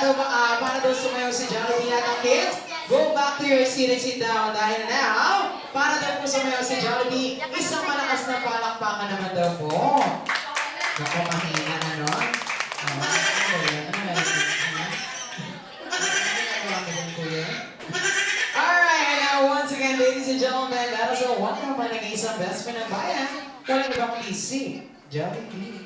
para daw sumayaw si Jollibee at ang kids, go back to your seat and sit down dahil now, para daw po sumayaw si Jollibee, isang malakas na palakpakan naman daw po. Naku, mahina na, no? Alright, and now once again, ladies and gentlemen, let us know what naman ang isang best friend ng bayan. Walang ibang PC, Jollibee.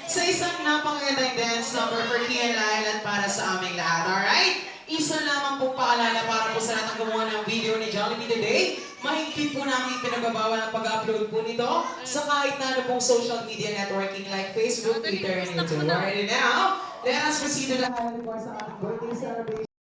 Sa isang napakagandang dance number for Kian Laila at para sa aming lahat, alright? Isa lamang pong paalala para po sa lahat ng gumawa ng video ni Jollibee today. Mahigpit po namin pinagbabawal ang pag-upload po nito sa kahit na ano pong social media networking like Facebook, Twitter, and YouTube. Alright, and now, let us proceed to the highlight for sa ating birthday celebration.